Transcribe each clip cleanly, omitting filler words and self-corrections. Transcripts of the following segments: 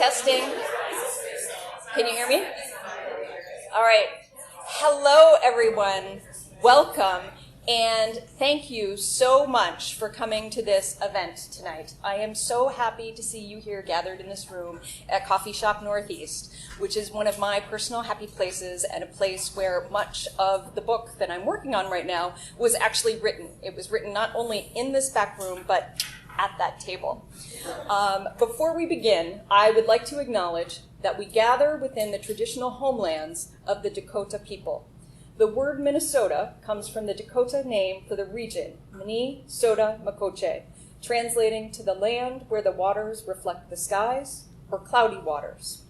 Testing. Can you hear me? All right. Hello, everyone. Welcome, and thank you so much for coming to this event tonight. I am so happy to see you here gathered in this room at Coffee Shop Northeast, which is one of my personal happy places and a place where much of the book that I'm working on right now was actually written. It was written not only in this back room, but at that table. Before we begin, I would like to acknowledge that we gather within the traditional homelands of the Dakota people. The word Minnesota comes from the Dakota name for the region, Minnesota-Makoche, translating to the land where the waters reflect the skies, or cloudy waters.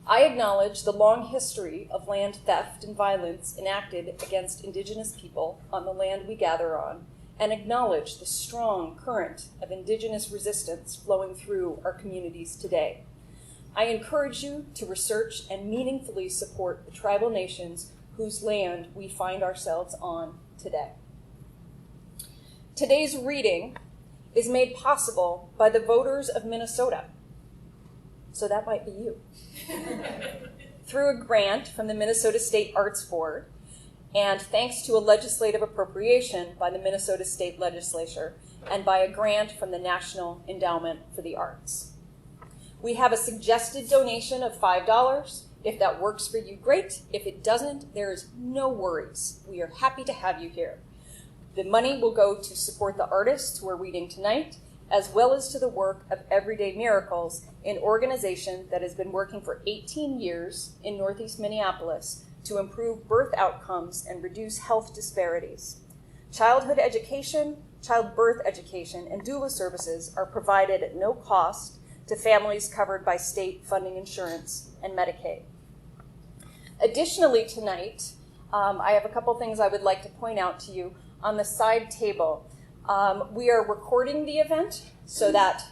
I acknowledge the long history of land theft and violence enacted against Indigenous people on the land we gather on, and acknowledge the strong current of Indigenous resistance flowing through our communities today. I encourage you to research and meaningfully support the tribal nations whose land we find ourselves on today. Today's reading is made possible by the voters of Minnesota, so that might be you, through a grant from the Minnesota State Arts Board, and thanks to a legislative appropriation by the Minnesota State Legislature and by a grant from the National Endowment for the Arts. We have a suggested donation of $5. If that works for you, great. If it doesn't, there is no worries. We are happy to have you here. The money will go to support the artists who are reading tonight, as well as to the work of Everyday Miracles, an organization that has been working for 18 years in Northeast Minneapolis to improve birth outcomes and reduce health disparities. Childhood education, childbirth education, and doula services are provided at no cost to families covered by state funding insurance and Medicaid. Additionally, tonight, I have a couple things I would like to point out to you on the side table. We are recording the event so that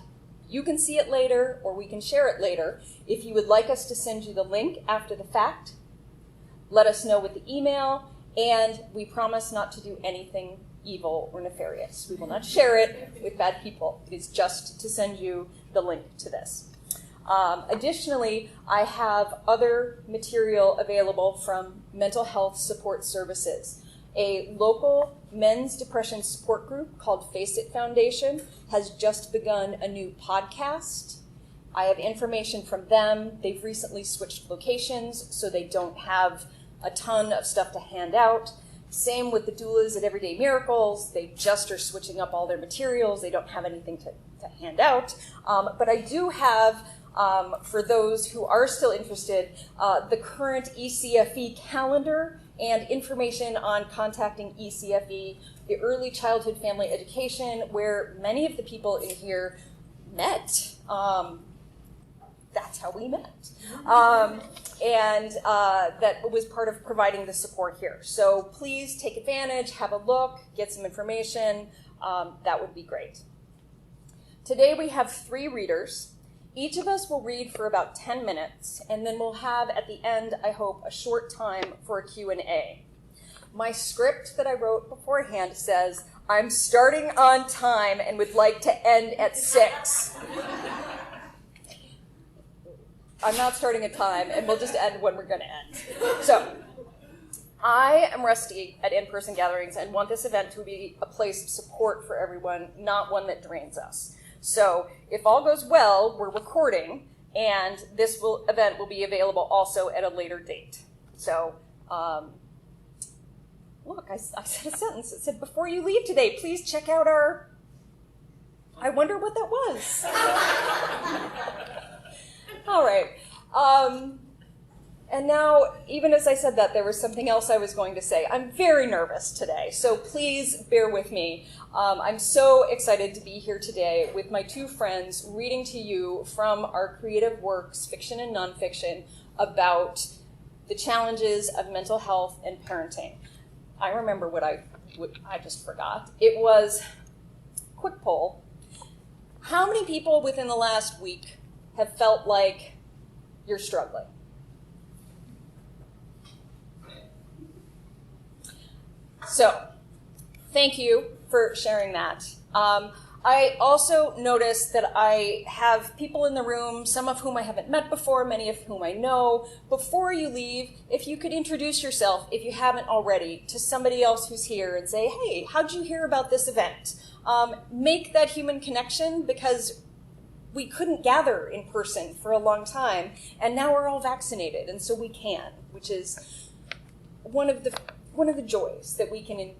you can see it later or we can share it later. If you would like us to send you the link after the fact, let us know with the email, and we promise not to do anything evil or nefarious. We will not share it with bad people. It is just to send you the link to this. Additionally, I have other material available from Mental Health Support Services. A local men's depression support group called Face It Foundation has just begun a new podcast. I have information from them. They've recently switched locations, so they don't have a ton of stuff to hand out. Same with the doulas at Everyday Miracles. They just are switching up all their materials. They don't have anything to hand out. But I do have, for those who are still interested, the current ECFE calendar and information on contacting ECFE, the Early Childhood Family Education, where many of the people in here met. That's how we met. And that was part of providing the support here. So please take advantage, have a look, get some information. That would be great. Today we have 3 readers. Each of us will read for about 10 minutes, and then we'll have at the end, I hope, a short time for a Q&A. My script that I wrote beforehand says, I'm starting on time and would like to end at 6. I'm not starting a time, and we'll just end when we're going to end. So, I am rusty at in-person gatherings and want this event to be a place of support for everyone, not one that drains us. So, if all goes well, we're recording, and this event will be available also at a later date. So, look, I said a sentence. It said, before you leave today, please check out our... I wonder what that was. All right. And now, even as I said that, there was something else I was going to say. I'm very nervous today, so please bear with me. I'm so excited to be here today with my 2 friends reading to you from our creative works, fiction and nonfiction, about the challenges of mental health and parenting. I remember what I just forgot. It was, quick poll, how many people within the last week have felt like you're struggling? So, thank you for sharing that. I also noticed that I have people in the room, some of whom I haven't met before, many of whom I know. Before you leave, if you could introduce yourself, if you haven't already, to somebody else who's here and say, hey, how'd you hear about this event? Make that human connection, because we couldn't gather in person for a long time, and now we're all vaccinated, and so we can, which is one of the joys that we can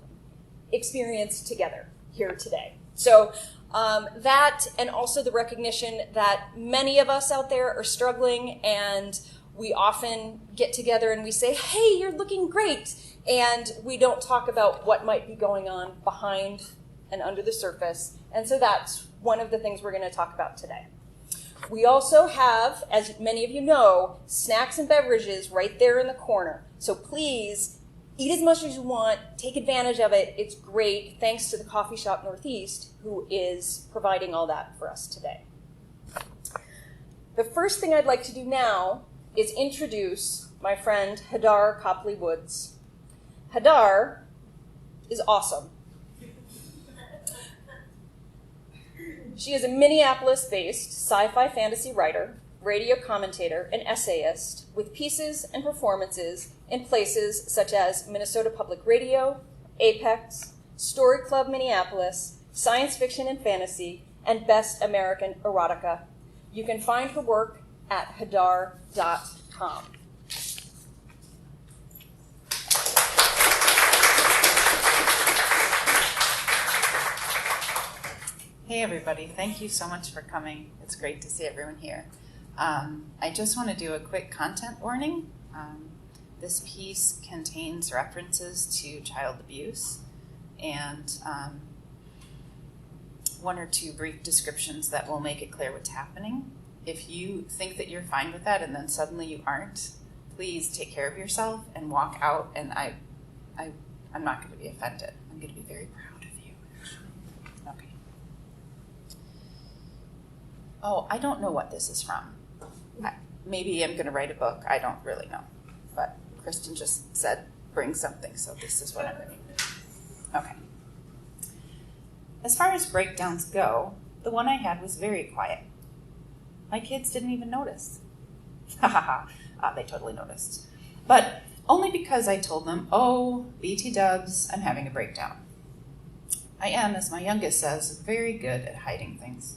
experience together here today. So that, and also the recognition that many of us out there are struggling, and we often get together and we say, hey, you're looking great, and we don't talk about what might be going on behind and under the surface. And so that's one of the things we're going to talk about today. We also have, as many of you know, snacks and beverages right there in the corner. So please, eat as much as you want, take advantage of it. It's great, thanks to the Coffee Shop Northeast, who is providing all that for us today. The first thing I'd like to do now is introduce my friend Hadar Copley-Woods. Hadar is awesome. She is a Minneapolis-based sci-fi fantasy writer, radio commentator, and essayist with pieces and performances in places such as Minnesota Public Radio, Apex, Story Club Minneapolis, Science Fiction and Fantasy, and Best American Erotica. You can find her work at hadar.com. Hey everybody, thank you so much for coming. It's great to see everyone here. I just want to do a quick content warning. This piece contains references to child abuse and one or two brief descriptions that will make it clear what's happening. If you think that you're fine with that and then suddenly you aren't, please take care of yourself and walk out, and I'm not going to be offended. I'm going to be very proud of you. Okay. Oh, I don't know what this is from. Maybe I'm going to write a book. I don't really know. But Kristen just said, bring something, so this is what I'm bringing. Okay. As far as breakdowns go, the one I had was very quiet. My kids didn't even notice. Ha ha ha. They totally noticed. But only because I told them, oh, BT dubs, I'm having a breakdown. I am, as my youngest says, very good at hiding things.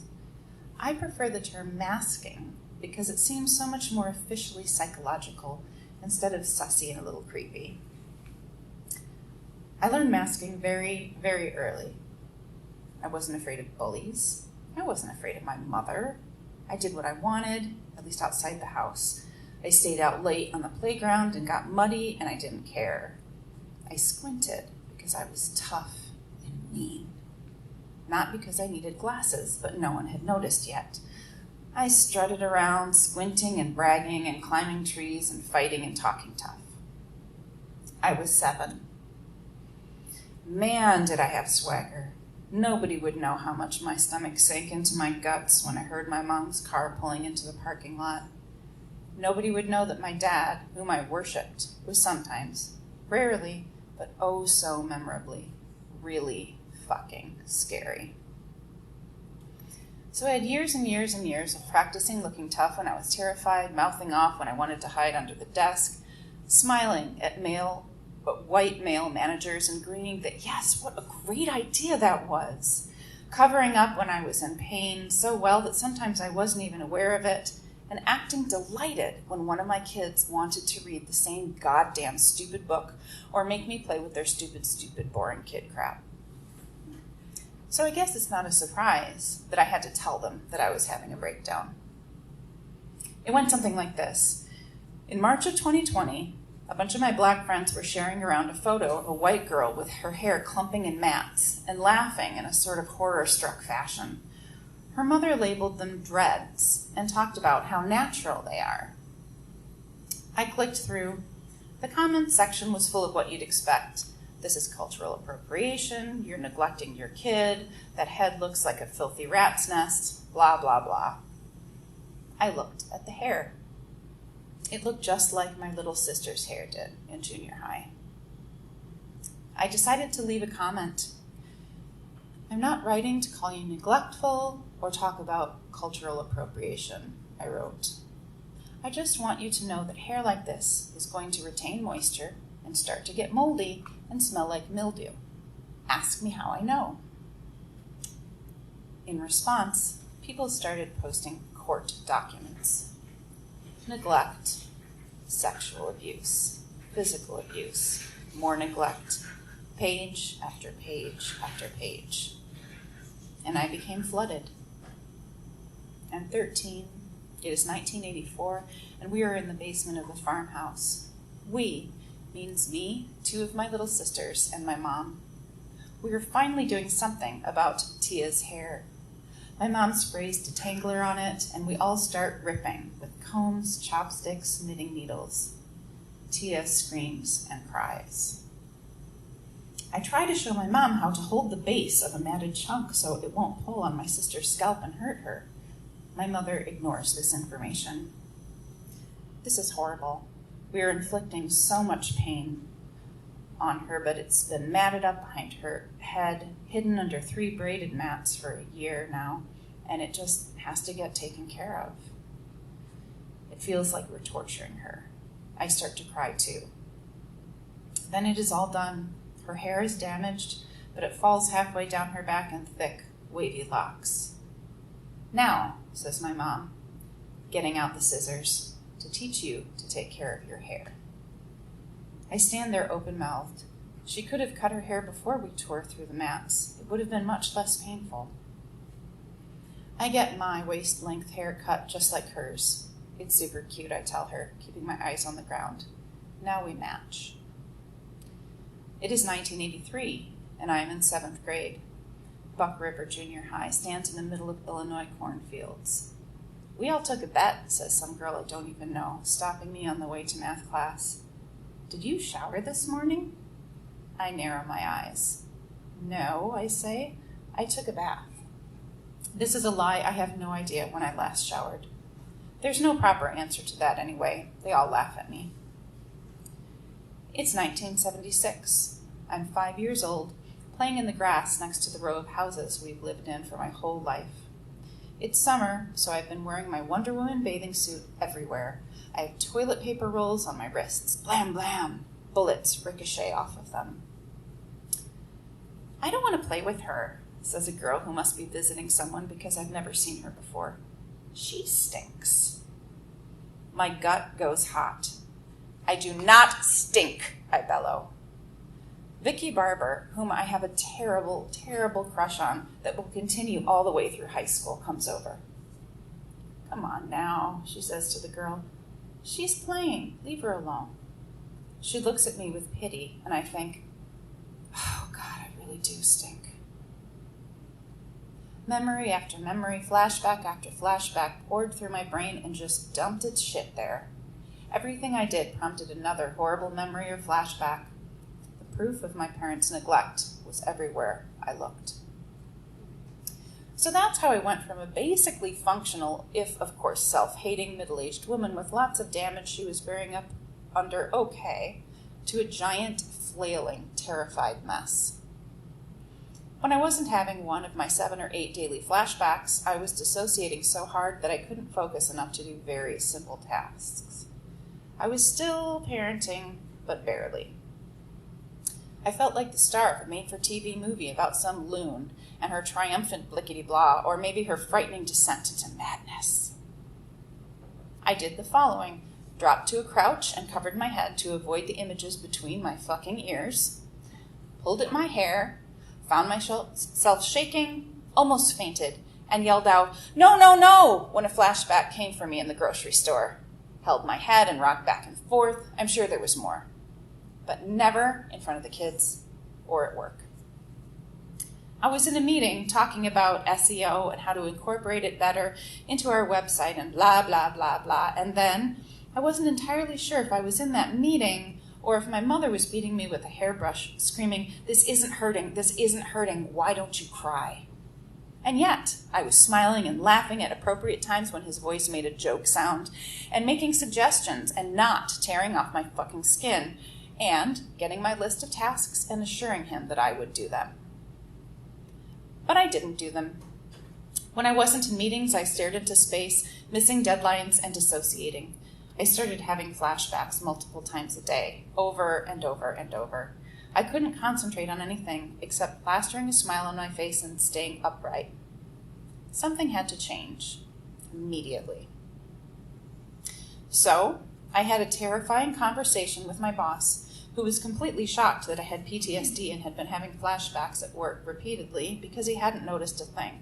I prefer the term masking because it seems so much more officially psychological instead of sussy and a little creepy. I learned masking very, very early. I wasn't afraid of bullies. I wasn't afraid of my mother. I did what I wanted, at least outside the house. I stayed out late on the playground and got muddy, and I didn't care. I squinted because I was tough and mean. Not because I needed glasses, but no one had noticed yet. I strutted around, squinting and bragging and climbing trees and fighting and talking tough. I was 7. Man, did I have swagger. Nobody would know how much my stomach sank into my guts when I heard my mom's car pulling into the parking lot. Nobody would know that my dad, whom I worshipped, was sometimes, rarely, but oh so memorably, really fucking scary. So I had years and years and years of practicing looking tough when I was terrified, mouthing off when I wanted to hide under the desk, smiling at white male managers and agreeing that, yes, what a great idea that was, covering up when I was in pain so well that sometimes I wasn't even aware of it, and acting delighted when one of my kids wanted to read the same goddamn stupid book or make me play with their stupid, boring kid crap. So I guess it's not a surprise that I had to tell them that I was having a breakdown. It went something like this. In March of 2020, a bunch of my black friends were sharing around a photo of a white girl with her hair clumping in mats and laughing in a sort of horror-struck fashion. Her mother labeled them dreads and talked about how natural they are. I clicked through. The comments section was full of what you'd expect. This is cultural appropriation, you're neglecting your kid, that head looks like a filthy rat's nest, blah, blah, blah. I looked at the hair. It looked just like my little sister's hair did in junior high. I decided to leave a comment. I'm not writing to call you neglectful or talk about cultural appropriation, I wrote. I just want you to know that hair like this is going to retain moisture and start to get moldy and smell like mildew. Ask me how I know. In response, people started posting court documents. Neglect, sexual abuse, physical abuse, more neglect, page after page after page. And I became flooded. I'm 13. It is 1984, and we are in the basement of the farmhouse. We means me, 2 of my little sisters, and my mom. We are finally doing something about Tia's hair. My mom sprays detangler on it, and we all start ripping with combs, chopsticks, knitting needles. Tia screams and cries. I try to show my mom how to hold the base of a matted chunk so it won't pull on my sister's scalp and hurt her. My mother ignores this information. This is horrible. We are inflicting so much pain on her, but it's been matted up behind her head, hidden under 3 braided mats for a year now, and it just has to get taken care of. It feels like we're torturing her. I start to cry too. Then it is all done. Her hair is damaged, but it falls halfway down her back in thick, wavy locks. Now, says my mom, getting out the scissors, to teach you to take care of your hair. I stand there open-mouthed. She could have cut her hair before we tore through the mats. It would have been much less painful. I get my waist-length hair cut just like hers. It's super cute, I tell her, keeping my eyes on the ground. Now we match. It is 1983, and I am in 7th grade. Buck River Junior High stands in the middle of Illinois cornfields. We all took a bet, says some girl I don't even know, stopping me on the way to math class. Did you shower this morning? I narrow my eyes. No, I say. I took a bath. This is a lie. I have no idea when I last showered. There's no proper answer to that anyway. They all laugh at me. It's 1976. I'm 5 years old, playing in the grass next to the row of houses we've lived in for my whole life. It's summer, so I've been wearing my Wonder Woman bathing suit everywhere. I have toilet paper rolls on my wrists. Blam, blam. Bullets ricochet off of them. I don't want to play with her, says a girl who must be visiting someone because I've never seen her before. She stinks. My gut goes hot. I do not stink, I bellow. Vicky Barber, whom I have a terrible, terrible crush on that will continue all the way through high school, comes over. Come on now, she says to the girl. She's playing. Leave her alone. She looks at me with pity, and I think, oh God, I really do stink. Memory after memory, flashback after flashback poured through my brain and just dumped its shit there. Everything I did prompted another horrible memory or flashback. The proof of my parents' neglect was everywhere I looked. So that's how I went from a basically functional, if of course self-hating middle-aged woman with lots of damage she was bearing up under okay, to a giant, flailing, terrified mess. When I wasn't having one of my 7 or 8 daily flashbacks, I was dissociating so hard that I couldn't focus enough to do very simple tasks. I was still parenting, but barely. I felt like the star of a made-for-TV movie about some loon and her triumphant blickety-blah, or maybe her frightening descent into madness. I did the following: dropped to a crouch and covered my head to avoid the images between my fucking ears, pulled at my hair, found myself shaking, almost fainted, and yelled out, "No, no, no!" when a flashback came for me in the grocery store. Held my head and rocked back and forth. I'm sure there was more. But never in front of the kids or at work. I was in a meeting talking about SEO and how to incorporate it better into our website and blah, blah, blah, blah. And then I wasn't entirely sure if I was in that meeting or if my mother was beating me with a hairbrush, screaming, "This isn't hurting, this isn't hurting, why don't you cry?" And yet, I was smiling and laughing at appropriate times when his voice made a joke sound, and making suggestions and not tearing off my fucking skin, and getting my list of tasks and assuring him that I would do them. But I didn't do them. When I wasn't in meetings, I stared into space, missing deadlines and dissociating. I started having flashbacks multiple times a day, over and over and over. I couldn't concentrate on anything except plastering a smile on my face and staying upright. Something had to change immediately. So, I had a terrifying conversation with my boss, who was completely shocked that I had PTSD and had been having flashbacks at work repeatedly because he hadn't noticed a thing.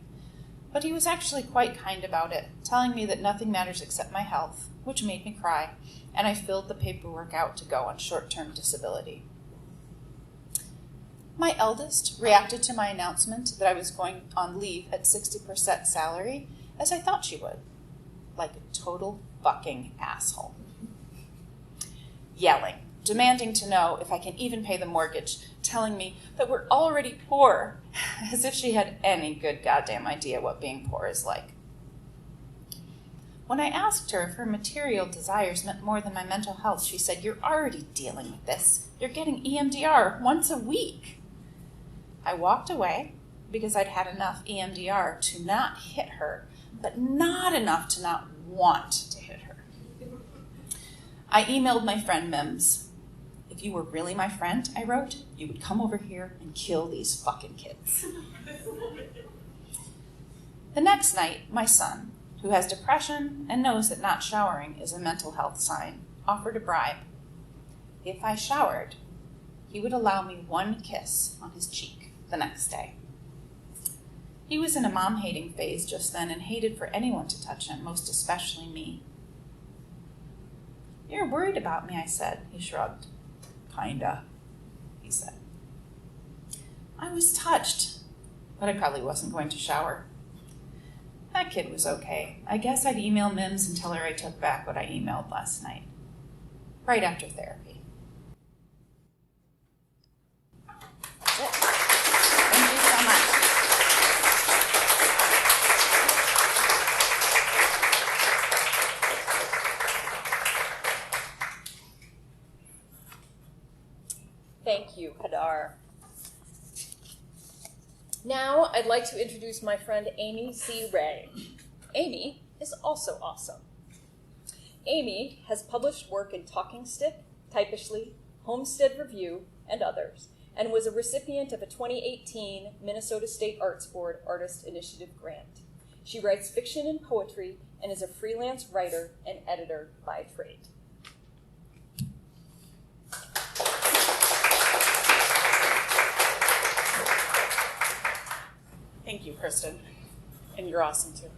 But he was actually quite kind about it, telling me that nothing matters except my health, which made me cry, and I filled the paperwork out to go on short-term disability. My eldest reacted to my announcement that I was going on leave at 60% salary as I thought she would, like a total fucking asshole. Yelling, demanding to know if I can even pay the mortgage, telling me that we're already poor, as if she had any good goddamn idea what being poor is like. When I asked her if her material desires meant more than my mental health, she said, "You're already dealing with this. You're getting EMDR once a week." I walked away because I'd had enough EMDR to not hit her, but not enough to not want to hit her. I emailed my friend Mims. "If you were really my friend," I wrote, "you would come over here and kill these fucking kids." The next night, my son, who has depression and knows that not showering is a mental health sign, offered a bribe. If I showered, he would allow me one kiss on his cheek the next day. He was in a mom-hating phase just then and hated for anyone to touch him, most especially me. "You're worried about me," I said. He shrugged. "Kinda," he said. I was touched, but I probably wasn't going to shower. That kid was okay. I guess I'd email Mims and tell her I took back what I emailed last night, right after therapy. That's it. Thank you so much. Thank you, Hadar. Now, I'd like to introduce my friend Amy C. Ray. Amy is also awesome. Amy has published work in Talking Stick, Typishly, Homestead Review, and others, and was a recipient of a 2018 Minnesota State Arts Board Artist Initiative grant. She writes fiction and poetry and is a freelance writer and editor by trade. Thank you, Kristen, and you're awesome too.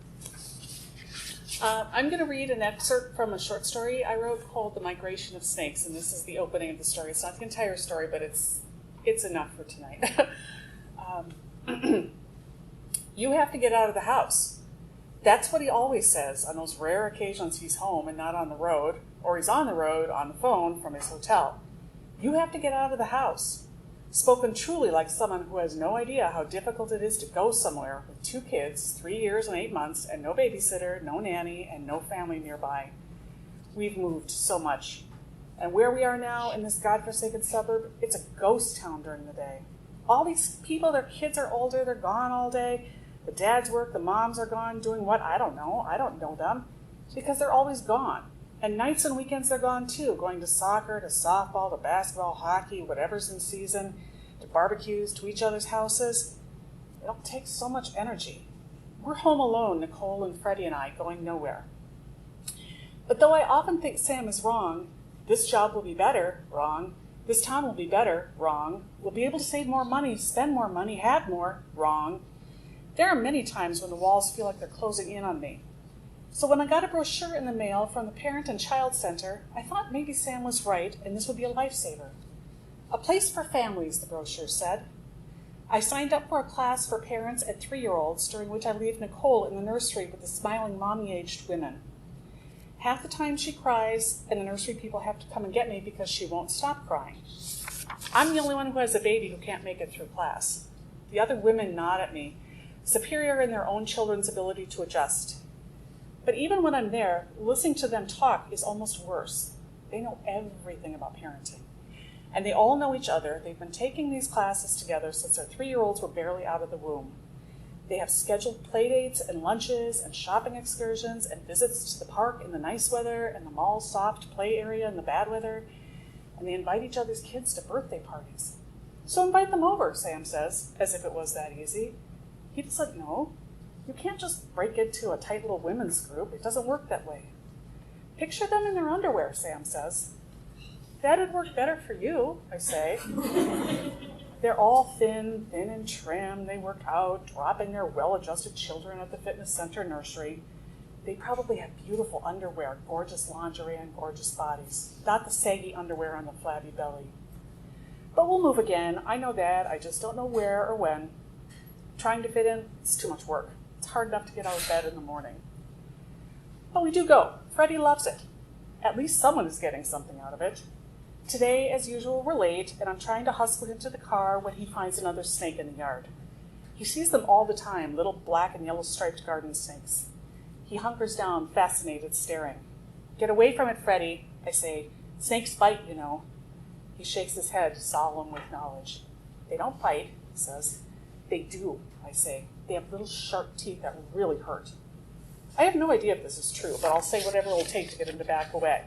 I'm going to read an excerpt from a short story I wrote called "The Migration of Snakes," and this is the opening of the story. It's not the entire story, but it's enough for tonight. You have to get out of the house. That's what he always says on those rare occasions he's home and not on the road, or he's on the road on the phone from his hotel. You have to get out of the house. Spoken truly like someone who has no idea how difficult it is to go somewhere with 2 kids, 3 years and 8 months, and no babysitter, no nanny, and no family nearby. We've moved so much. And where we are now in this godforsaken suburb, it's a ghost town during the day. All these people, their kids are older, they're gone all day. The dads work, the moms are gone, doing what? I don't know them, because they're always gone. And nights and weekends they're gone too, going to soccer, to softball, to basketball, hockey, whatever's in season, to barbecues, to each other's houses. It all takes so much energy. We're home alone, Nicole and Freddie and I, going nowhere. But though I often think Sam is wrong, this job will be better, wrong, this town will be better, wrong, we'll be able to save more money, spend more money, have more, wrong. There are many times when the walls feel like they're closing in on me. So when I got a brochure in the mail from the Parent and Child Center, I thought maybe Sam was right and this would be a lifesaver. A place for families, the brochure said. I signed up for a class for parents and 3-year-olds, during which I leave Nicole in the nursery with the smiling mommy-aged women. Half the time she cries, and the nursery people have to come and get me because she won't stop crying. I'm the only one who has a baby who can't make it through class. The other women nod at me, superior in their own children's ability to adjust. But even when I'm there, listening to them talk is almost worse. They know everything about parenting. And they all know each other. They've been taking these classes together since their 3-year-olds were barely out of the womb. They have scheduled play dates and lunches and shopping excursions and visits to the park in the nice weather and the mall's soft play area in the bad weather. And they invite each other's kids to birthday parties. So invite them over, Sam says, as if it was that easy. He doesn't know. You can't just break into a tight little women's group. It doesn't work that way. Picture them in their underwear, Sam says. That'd work better for you, I say. They're all thin and trim. They work out, dropping their well-adjusted children at the fitness center nursery. They probably have beautiful underwear, gorgeous lingerie, and gorgeous bodies. Not the saggy underwear on the flabby belly. But we'll move again. I know that. I just don't know where or when. Trying to fit in, it's too much work. It's hard enough to get out of bed in the morning. But we do go. Freddie loves it. At least someone is getting something out of it. Today, as usual, we're late, and I'm trying to hustle him to the car when he finds another snake in the yard. He sees them all the time, little black and yellow striped garden snakes. He hunkers down, fascinated, staring. Get away from it, Freddie, I say. Snakes bite, you know. He shakes his head, solemn with knowledge. They don't bite, he says. They do, I say. They have little sharp teeth that really hurt. I have no idea if this is true, but I'll say whatever it will take to get him to back away.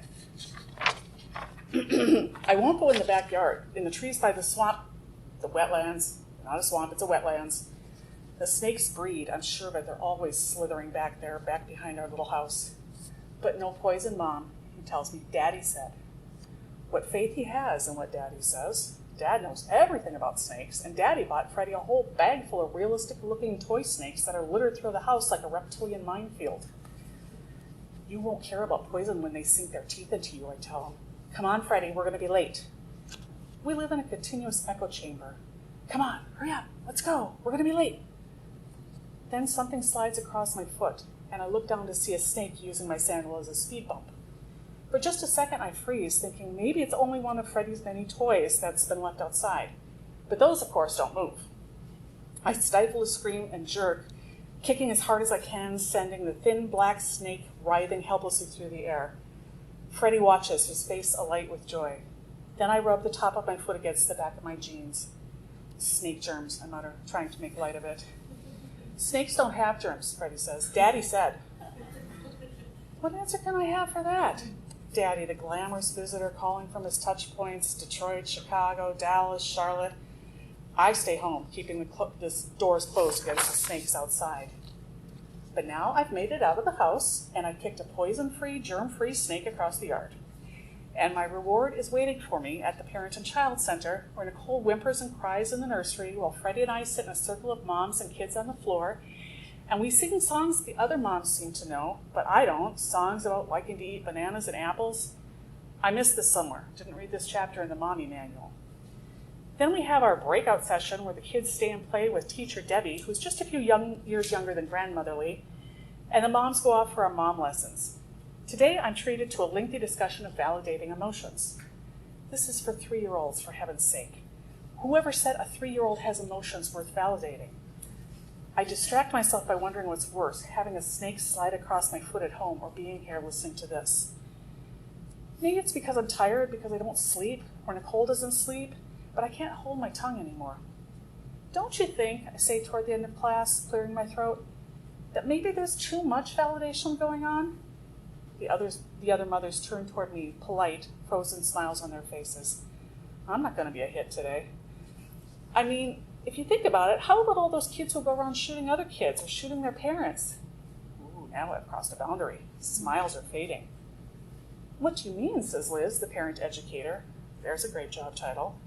I won't go in the backyard, in the trees by the swamp, the wetlands. Not a swamp, it's a wetlands. The snakes breed, I'm sure of it. They're always slithering back there, back behind our little house. But no poison, Mom, he tells me. Daddy said. What faith he has in what Daddy says. Dad knows everything about snakes, and Daddy bought Freddie a whole bag full of realistic-looking toy snakes that are littered through the house like a reptilian minefield. You won't care about poison when they sink their teeth into you, I tell him. Come on, Freddie, we're going to be late. We live in a continuous echo chamber. Come on, hurry up, let's go, we're going to be late. Then something slides across my foot, and I look down to see a snake using my sandal as a speed bump. For just a second, I freeze, thinking maybe it's only one of Freddie's many toys that's been left outside. But those, of course, don't move. I stifle a scream and jerk, kicking as hard as I can, sending the thin black snake writhing helplessly through the air. Freddie watches, his face alight with joy. Then I rub the top of my foot against the back of my jeans. Snake germs, I mutter, trying to make light of it. Snakes don't have germs, Freddie says. Daddy said. What answer can I have for that? Daddy, the glamorous visitor calling from his touch points, Detroit, Chicago, Dallas, Charlotte. I stay home, keeping the doors closed against the snakes outside. But now I've made it out of the house, and I've kicked a poison-free, germ-free snake across the yard. And my reward is waiting for me at the Parent and Child Center, where Nicole whimpers and cries in the nursery while Freddie and I sit in a circle of moms and kids on the floor, and we sing songs the other moms seem to know, but I don't, songs about liking to eat bananas and apples. I missed this somewhere, didn't read this chapter in the mommy manual. Then we have our breakout session where the kids stay and play with teacher Debbie, who's just a few years younger than grandmotherly, and the moms go off for our mom lessons. Today I'm treated to a lengthy discussion of validating emotions. This is for 3-year-olds, for heaven's sake. Whoever said a 3-year-old has emotions worth validating? I distract myself by wondering what's worse, having a snake slide across my foot at home or being here listening to this. Maybe it's because I'm tired, because I don't sleep, or Nicole doesn't sleep, but I can't hold my tongue anymore. Don't you think, I say toward the end of class, clearing my throat, that maybe there's too much validation going on? The other mothers turn toward me, polite, frozen smiles on their faces. I'm not going to be a hit today. I mean, if you think about it, how about all those kids who go around shooting other kids or shooting their parents? Ooh, now I've crossed a boundary. Smiles are fading. What do you mean, says Liz, the parent educator. There's a great job title.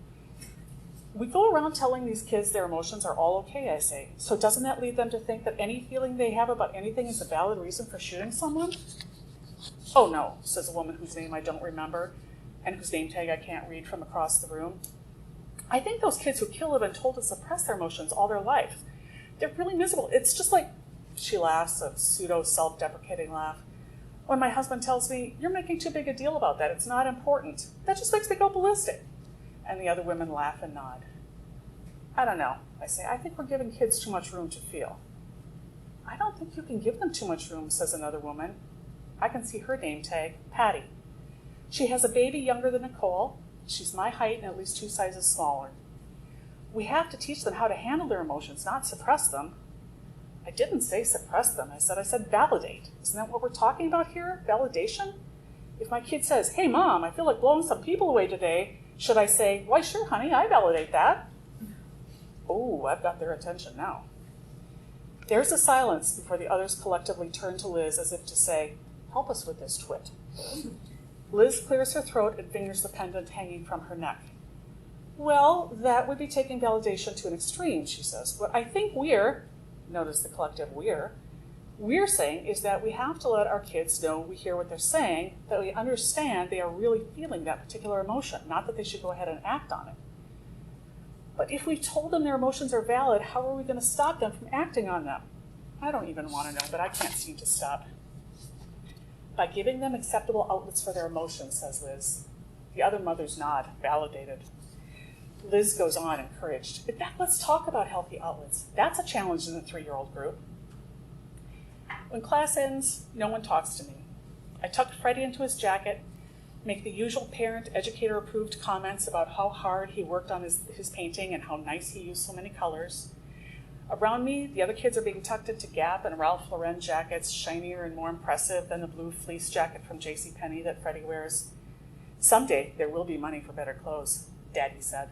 We go around telling these kids their emotions are all okay, I say. So doesn't that lead them to think that any feeling they have about anything is a valid reason for shooting someone? Oh no, says a woman whose name I don't remember and whose name tag I can't read from across the room. I think those kids who kill have been told to suppress their emotions all their life. They're really miserable. It's just like, she laughs, a pseudo-self-deprecating laugh. When my husband tells me, you're making too big a deal about that, it's not important. That just makes me go ballistic. And the other women laugh and nod. I don't know, I say. I think we're giving kids too much room to feel. I don't think you can give them too much room, says another woman. I can see her name tag, Patty. She has a baby younger than Nicole. She's my height and at least 2 sizes smaller. We have to teach them how to handle their emotions, not suppress them. I didn't say suppress them. I said validate. Isn't that what we're talking about here? Validation? If my kid says, hey mom, I feel like blowing some people away today, should I say, why sure honey, I validate that? Oh, I've got their attention now. There's a silence before the others collectively turn to Liz as if to say, help us with this twit. Liz clears her throat and fingers the pendant hanging from her neck. Well, that would be taking validation to an extreme, she says. What I think notice the collective we're saying is that we have to let our kids know we hear what they're saying, that we understand they are really feeling that particular emotion, not that they should go ahead and act on it. But if we told them their emotions are valid, how are we going to stop them from acting on them? I don't even want to know, but I can't seem to stop. By giving them acceptable outlets for their emotions, says Liz. The other mothers nod, validated. Liz goes on, encouraged. In fact, let's talk about healthy outlets. That's a challenge in the 3-year-old group. When class ends, no one talks to me. I tuck Freddie into his jacket, make the usual parent, educator-approved comments about how hard he worked on his painting and how nice he used so many colors. Around me, the other kids are being tucked into Gap and Ralph Lauren jackets, shinier and more impressive than the blue fleece jacket from JCPenney that Freddie wears. Someday, there will be money for better clothes, Daddy said.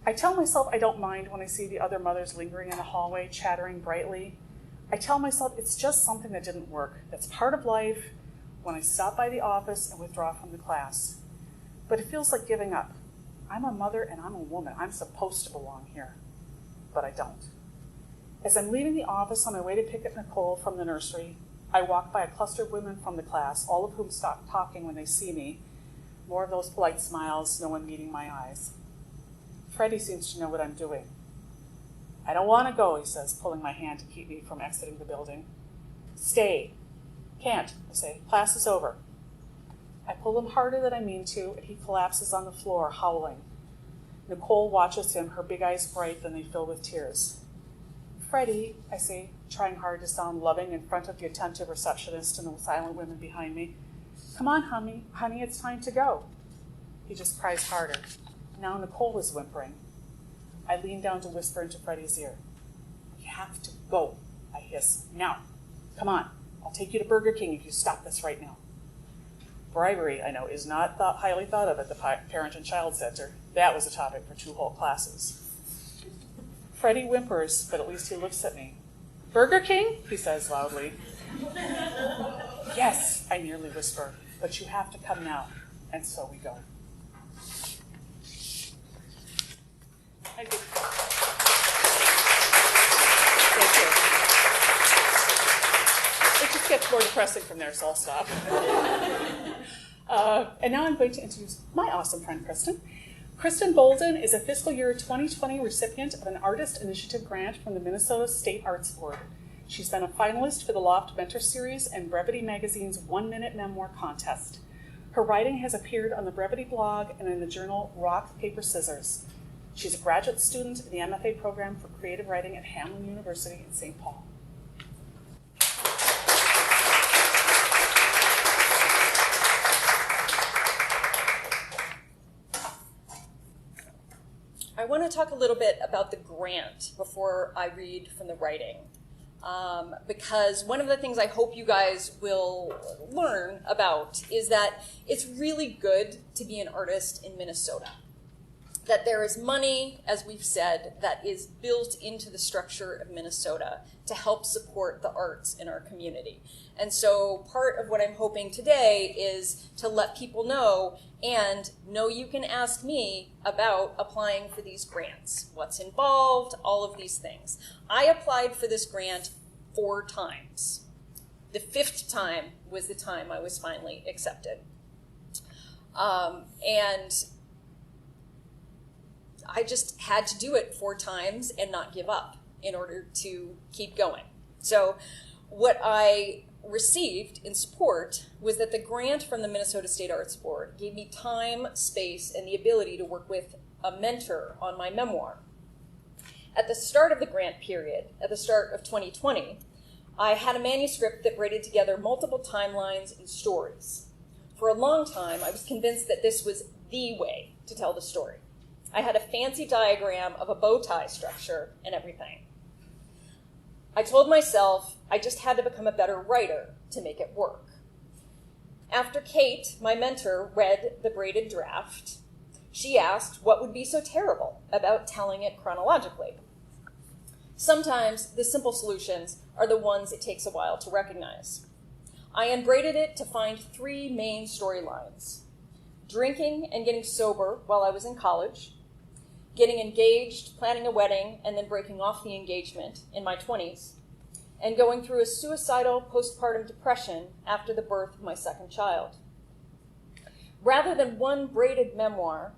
I tell myself I don't mind when I see the other mothers lingering in the hallway, chattering brightly. I tell myself it's just something that didn't work. That's part of life when I stop by the office and withdraw from the class. But it feels like giving up. I'm a mother and I'm a woman. I'm supposed to belong here. But I don't. As I'm leaving the office on my way to pick up Nicole from the nursery, I walk by a cluster of women from the class, all of whom stop talking when they see me. More of those polite smiles, no one meeting my eyes. Freddie seems to know what I'm doing. I don't want to go, he says, pulling my hand to keep me from exiting the building. Stay. Can't, I say. Class is over. I pull him harder than I mean to, and he collapses on the floor, howling. Nicole watches him, her big eyes bright, then they fill with tears. Freddie, I say, trying hard to sound loving in front of the attentive receptionist and the silent women behind me. Come on, honey, it's time to go. He just cries harder. Now Nicole is whimpering. I lean down to whisper into Freddie's ear. You have to go, I hiss. Now, come on, I'll take you to Burger King if you stop this right now. Bribery, I know, is not highly thought of at the Parent and Child Center. That was a topic for 2 whole classes. Freddie whimpers, but at least he looks at me. Burger King? He says loudly. Yes, I nearly whisper, but you have to come now. And so we go. Thank you. It just gets more depressing from there, so I'll stop. And now I'm going to introduce my awesome friend, Kristen. Kristen Bolden is a fiscal year 2020 recipient of an Artist Initiative grant from the Minnesota State Arts Board. She's been a finalist for the Loft Mentor Series and Brevity Magazine's 1-Minute Memoir Contest. Her writing has appeared on the Brevity blog and in the journal Rock, Paper, Scissors. She's a graduate student in the MFA program for creative writing at Hamline University in St. Paul. I want to talk a little bit about the grant before I read from the writing. Because one of the things I hope you guys will learn about is that it's really good to be an artist in Minnesota. That there is money, as we've said, that is built into the structure of Minnesota to help support the arts in our community. And so part of what I'm hoping today is to let people know and know you can ask me about applying for these grants, what's involved, all of these things. I applied for this grant 4 times. The 5th time was the time I was finally accepted. And I just had to do it 4 times and not give up in order to keep going. So what I received in support was that the grant from the Minnesota State Arts Board gave me time, space, and the ability to work with a mentor on my memoir. At the start of the grant period, at the start of 2020, I had a manuscript that braided together multiple timelines and stories. For a long time, I was convinced that this was the way to tell the story. I had a fancy diagram of a bow tie structure and everything. I told myself I just had to become a better writer to make it work. After Kate, my mentor, read the braided draft, she asked what would be so terrible about telling it chronologically. Sometimes the simple solutions are the ones it takes a while to recognize. I unbraided it to find 3 main storylines: drinking and getting sober while I was in college, getting engaged, planning a wedding, and then breaking off the engagement in my 20s, and going through a suicidal postpartum depression after the birth of my second child. Rather than one braided memoir,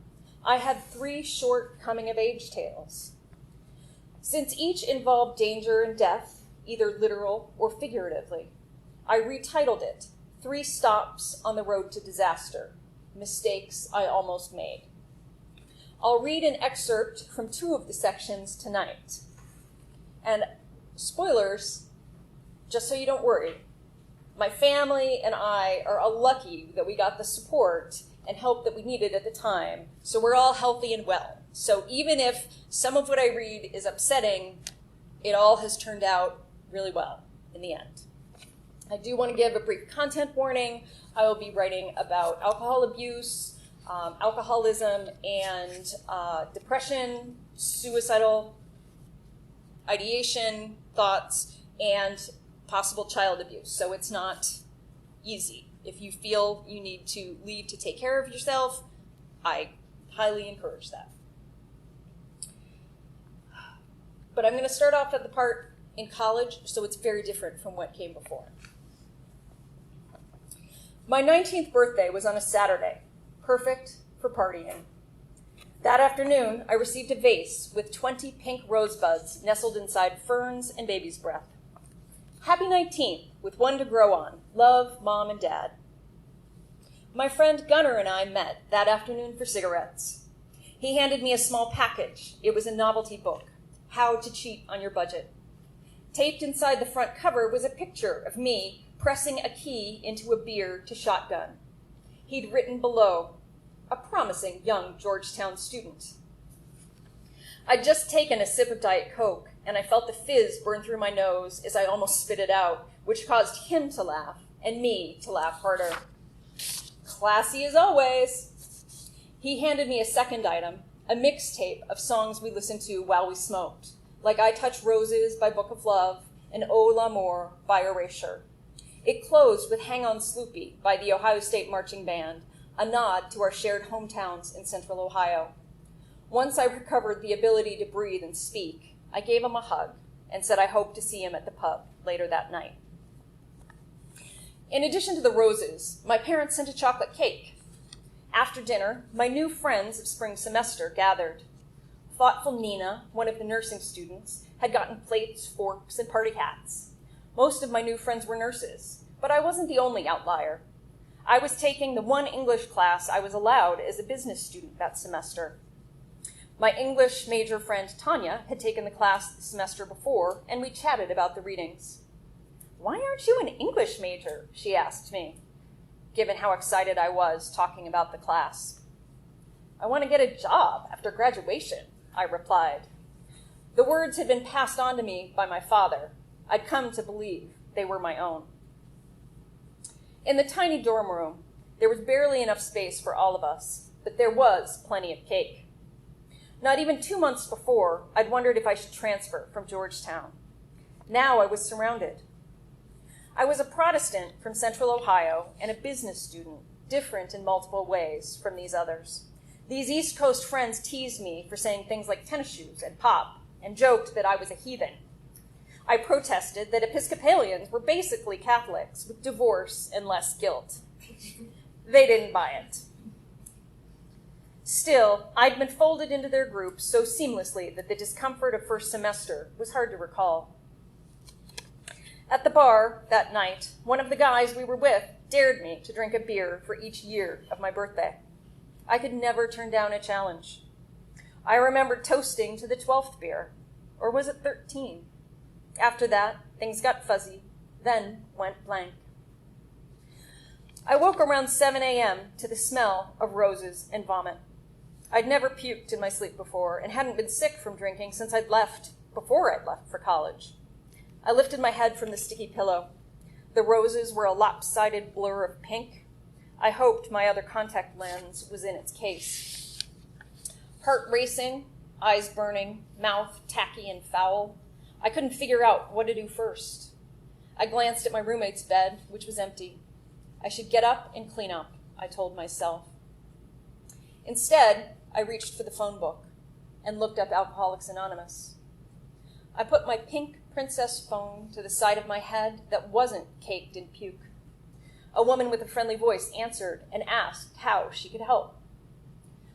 I had 3 short coming-of-age tales. Since each involved danger and death, either literal or figuratively, I retitled it 3 Stops on the Road to Disaster, Mistakes I Almost Made. I'll read an excerpt from 2 of the sections tonight. And spoilers, just so you don't worry, my family and I are lucky that we got the support and help that we needed at the time, so we're all healthy and well. So even if some of what I read is upsetting, it all has turned out really well in the end. I do want to give a brief content warning. I will be writing about alcohol abuse, alcoholism, and depression, suicidal ideation, thoughts, and possible child abuse. So it's not easy. If you feel you need to leave to take care of yourself, I highly encourage that. But I'm going to start off at the part in college, so it's very different from what came before. My 19th birthday was on a Saturday, perfect for partying. That afternoon, I received a vase with 20 pink rosebuds nestled inside ferns and baby's breath. Happy 19th, with one to grow on. Love, Mom and Dad. My friend Gunnar and I met that afternoon for cigarettes. He handed me a small package. It was a novelty book, How to Cheat on Your Budget. Taped inside the front cover was a picture of me pressing a key into a beer to shotgun. He'd written below, a promising young Georgetown student. I'd just taken a sip of Diet Coke, and I felt the fizz burn through my nose as I almost spit it out, which caused him to laugh and me to laugh harder. Classy as always. He handed me a second item, a mixtape of songs we listened to while we smoked, like I Touch Roses by Book of Love and Oh L'Amour by Erasure. It closed with Hang On Sloopy by the Ohio State Marching Band, a nod to our shared hometowns in Central Ohio. Once I recovered the ability to breathe and speak, I gave him a hug and said I hoped to see him at the pub later that night. In addition to the roses, my parents sent a chocolate cake. After dinner, my new friends of spring semester gathered. Thoughtful Nina, one of the nursing students, had gotten plates, forks, and party hats. Most of my new friends were nurses, but I wasn't the only outlier. I was taking the one English class I was allowed as a business student that semester. My English major friend Tanya had taken the class the semester before, and we chatted about the readings. "Why aren't you an English major?" she asked me, given how excited I was talking about the class. "I want to get a job after graduation," I replied. The words had been passed on to me by my father. I'd come to believe they were my own. In the tiny dorm room, there was barely enough space for all of us, but there was plenty of cake. Not even 2 months before, I'd wondered if I should transfer from Georgetown. Now I was surrounded. I was a Protestant from Central Ohio and a business student, different in multiple ways from these others. These East Coast friends teased me for saying things like tennis shoes and pop, and joked that I was a heathen. I protested that Episcopalians were basically Catholics with divorce and less guilt. They didn't buy it. Still, I'd been folded into their group so seamlessly that the discomfort of first semester was hard to recall. At the bar that night, one of the guys we were with dared me to drink a beer for each year of my birthday. I could never turn down a challenge. I remember toasting to the 12th beer, or was it 13? After that, things got fuzzy, then went blank. I woke around 7 a.m. to the smell of roses and vomit. I'd never puked in my sleep before and hadn't been sick from drinking since before I'd left for college. I lifted my head from the sticky pillow. The roses were a lopsided blur of pink. I hoped my other contact lens was in its case. Heart racing, eyes burning, mouth tacky and foul. I couldn't figure out what to do first. I glanced at my roommate's bed, which was empty. I should get up and clean up, I told myself. Instead, I reached for the phone book and looked up Alcoholics Anonymous. I put my pink princess phone to the side of my head that wasn't caked in puke. A woman with a friendly voice answered and asked how she could help.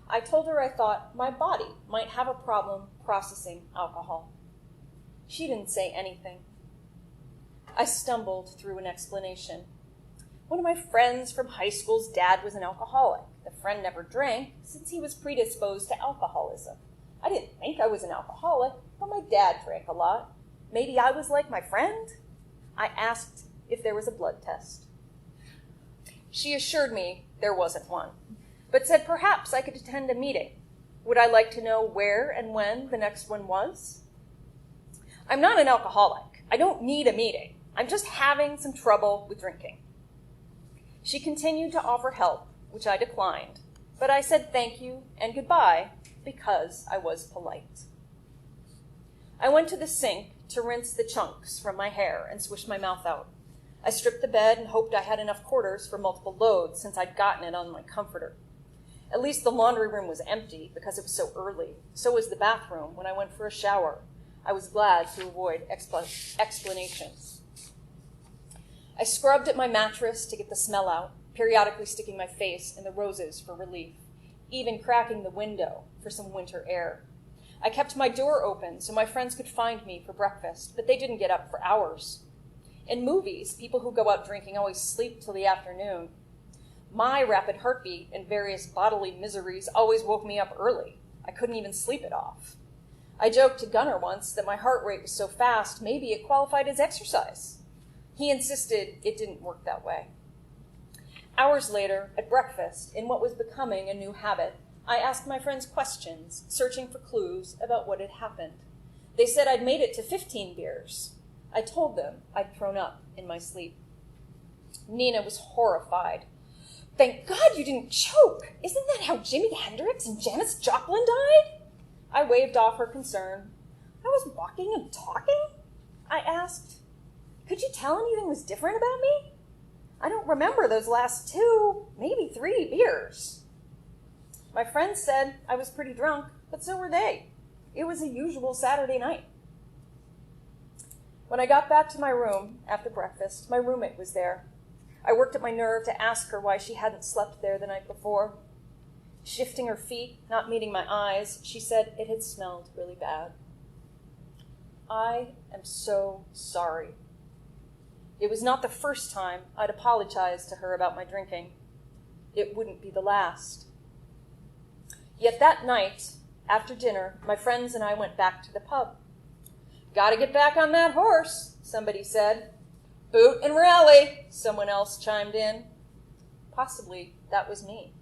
I told her I thought my body might have a problem processing alcohol. She didn't say anything. I stumbled through an explanation. One of my friends from high school's dad was an alcoholic. The friend never drank since he was predisposed to alcoholism. I didn't think I was an alcoholic, but my dad drank a lot. Maybe I was like my friend? I asked if there was a blood test. She assured me there wasn't one, but said perhaps I could attend a meeting. Would I like to know where and when the next one was? I'm not an alcoholic. I don't need a meeting. I'm just having some trouble with drinking. She continued to offer help, which I declined, but I said thank you and goodbye because I was polite. I went to the sink to rinse the chunks from my hair and swish my mouth out. I stripped the bed and hoped I had enough quarters for multiple loads since I'd gotten it on my comforter. At least the laundry room was empty because it was so early. So was the bathroom when I went for a shower. I was glad to avoid explanations. I scrubbed at my mattress to get the smell out, periodically sticking my face in the roses for relief, even cracking the window for some winter air. I kept my door open so my friends could find me for breakfast, but they didn't get up for hours. In movies, people who go out drinking always sleep till the afternoon. My rapid heartbeat and various bodily miseries always woke me up early. I couldn't even sleep it off. I joked to Gunnar once that my heart rate was so fast, maybe it qualified as exercise. He insisted it didn't work that way. Hours later, at breakfast, in what was becoming a new habit, I asked my friends questions, searching for clues about what had happened. They said I'd made it to 15 beers. I told them I'd thrown up in my sleep. Nina was horrified. Thank God you didn't choke. Isn't that how Jimi Hendrix and Janis Joplin died? I waved off her concern. I was walking and talking? I asked. Could you tell anything was different about me? I don't remember those last 2, maybe 3 beers. My friends said I was pretty drunk, but so were they. It was a usual Saturday night. When I got back to my room after breakfast, my roommate was there. I worked at my nerve to ask her why she hadn't slept there the night before. Shifting her feet, not meeting my eyes, she said it had smelled really bad. I am so sorry. It was not the first time I'd apologized to her about my drinking. It wouldn't be the last. Yet that night, after dinner, my friends and I went back to the pub. Gotta get back on that horse, somebody said. Boot and rally, someone else chimed in. Possibly that was me.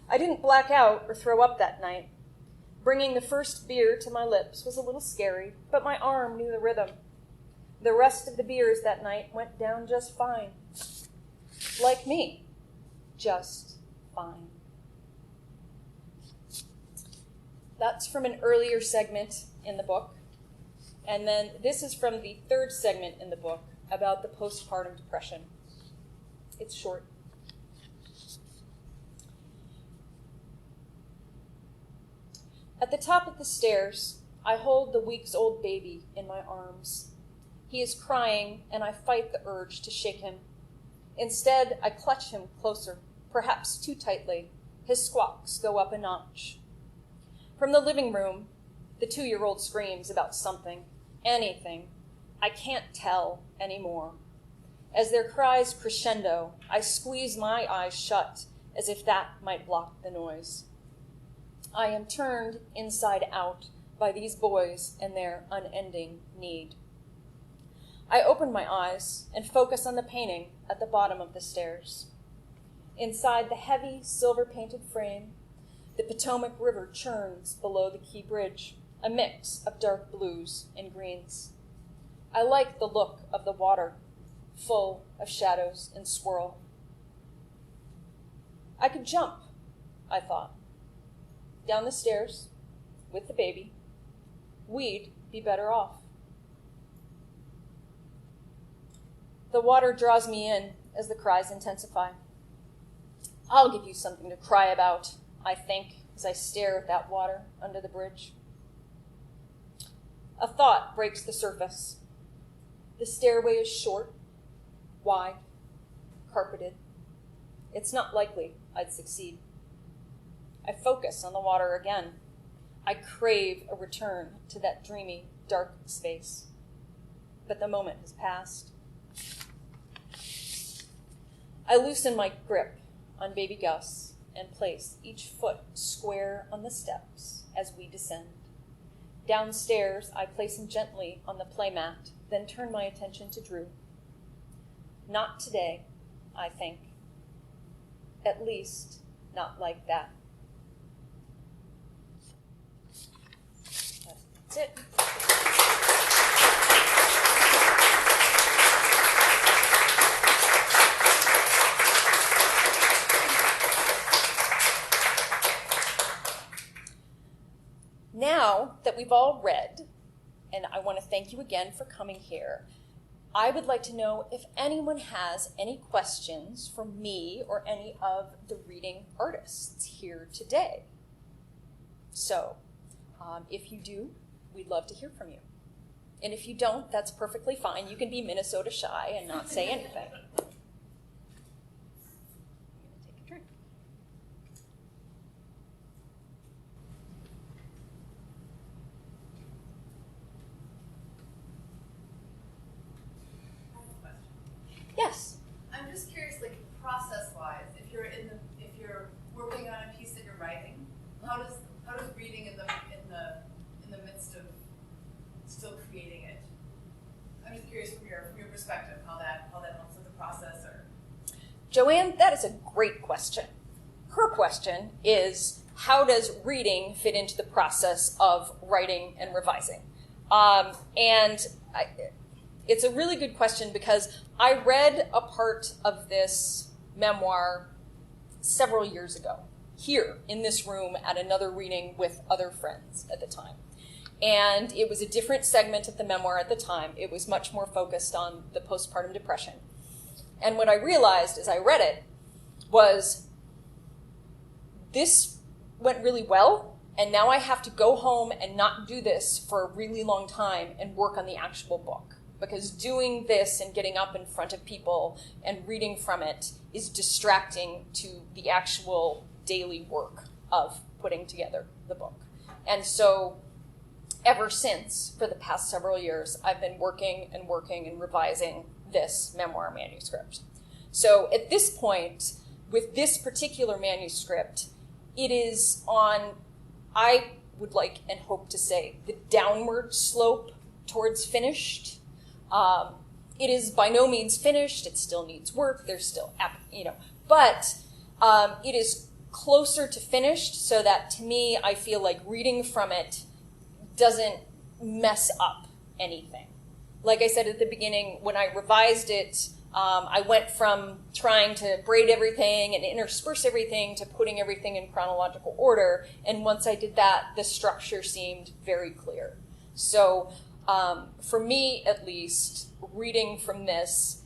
I didn't black out or throw up that night. Bringing the first beer to my lips was a little scary, but my arm knew the rhythm. The rest of the beers that night went down just fine. Like me, just fine. That's from an earlier segment in the book. And then this is from the third segment in the book about the postpartum depression. It's short. At the top of the stairs, I hold the weeks-old baby in my arms. He is crying, and I fight the urge to shake him. Instead, I clutch him closer, perhaps too tightly. His squawks go up a notch. From the living room, the 2-year-old screams about something, anything. I can't tell anymore. As their cries crescendo, I squeeze my eyes shut as if that might block the noise. I am turned inside out by these boys and their unending need. I open my eyes and focus on the painting at the bottom of the stairs. Inside the heavy, silver-painted frame, the Potomac River churns below the Key Bridge, a mix of dark blues and greens. I like the look of the water, full of shadows and swirl. I could jump, I thought, down the stairs with the baby. We'd be better off. The water draws me in as the cries intensify. I'll give you something to cry about, I think, as I stare at that water under the bridge. A thought breaks the surface. The stairway is short, wide, carpeted. It's not likely I'd succeed. I focus on the water again. I crave a return to that dreamy, dark space. But the moment has passed. I loosen my grip on baby Gus and place each foot square on the steps as we descend. Downstairs, I place him gently on the playmat, then turn my attention to Drew. Not today, I think. At least, not like that. That's it. Now that we've all read, and I want to thank you again for coming here, I would like to know if anyone has any questions for me or any of the reading artists here today. So, if you do, we'd love to hear from you. And if you don't, that's perfectly fine. You can be Minnesota shy and not say anything. I'm going to take a drink. Yes. I'm just curious, like process-wise, if you're working on a piece that you're writing, how does reading in the midst of still creating it? I'm just curious from your perspective how that helps with the process. Or Joanne, that is a great question. Her question is, how does reading fit into the process of writing and revising? It's a really good question because I read a part of this memoir several years ago, here in this room at another reading with other friends at the time. And it was a different segment of the memoir at the time. It was much more focused on the postpartum depression. And what I realized as I read it was this went really well, and now I have to go home and not do this for a really long time and work on the actual book. Because doing this and getting up in front of people and reading from it is distracting to the actual daily work of putting together the book. And so ever since, for the past several years, I've been working and revising this memoir manuscript. So at this point, with this particular manuscript, it is on, I would like and hope to say, the downward slope towards finished. It is by no means finished. It still needs work. There's still, but it is closer to finished so that to me, I feel like reading from it doesn't mess up anything. Like I said at the beginning, when I revised it, I went from trying to braid everything and intersperse everything to putting everything in chronological order. And once I did that, the structure seemed very clear. So for me, at least, reading from this,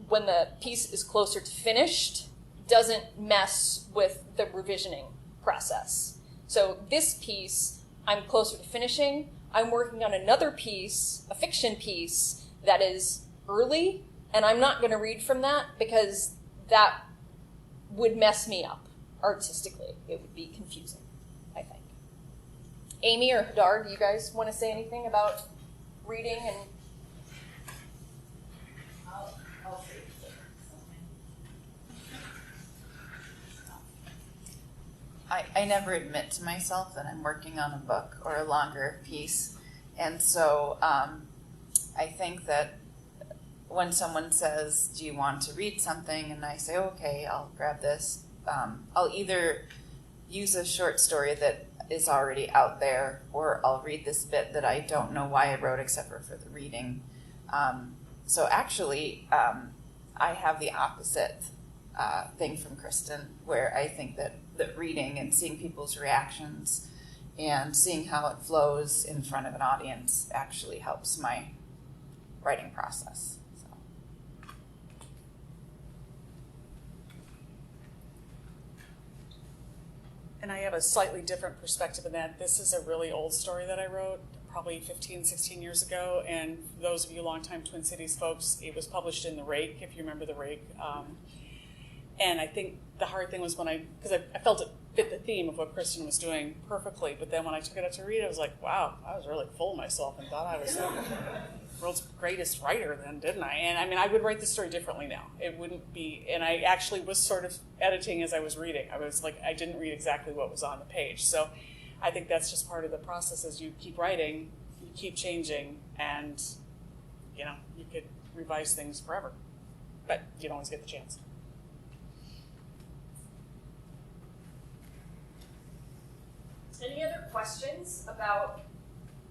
when the piece is closer to finished, doesn't mess with the revisioning process. So this piece, I'm closer to finishing. I'm working on another piece, a fiction piece, that is early, and I'm not going to read from that because that would mess me up artistically. It would be confusing, I think. Amy or Hadar, do you guys want to say anything about reading and... I'll say something. I never admit to myself that I'm working on a book or a longer piece. And so I think that when someone says, do you want to read something? And I say, okay, I'll grab this. I'll either use a short story that is already out there, or I'll read this bit that I don't know why I wrote except for the reading. So actually, I have the opposite thing from Kristen, where I think that reading and seeing people's reactions and seeing how it flows in front of an audience actually helps my writing process. So. And I have a slightly different perspective in that this is a really old story that I wrote, probably 15, 16 years ago. And for those of you longtime Twin Cities folks, it was published in The Rake, if you remember The Rake. And I think the hard thing was because I felt it fit the theme of what Kristen was doing perfectly. But then when I took it out to read it, I was like, wow, I was really full of myself and thought I was the world's greatest writer then, didn't I? And I mean, I would write the story differently now. It wouldn't be, and I actually was sort of editing as I was reading. I was like, I didn't read exactly what was on the page. So I think that's just part of the process. As you keep writing, you keep changing, and you could revise things forever, but you don't always get the chance. Any other questions about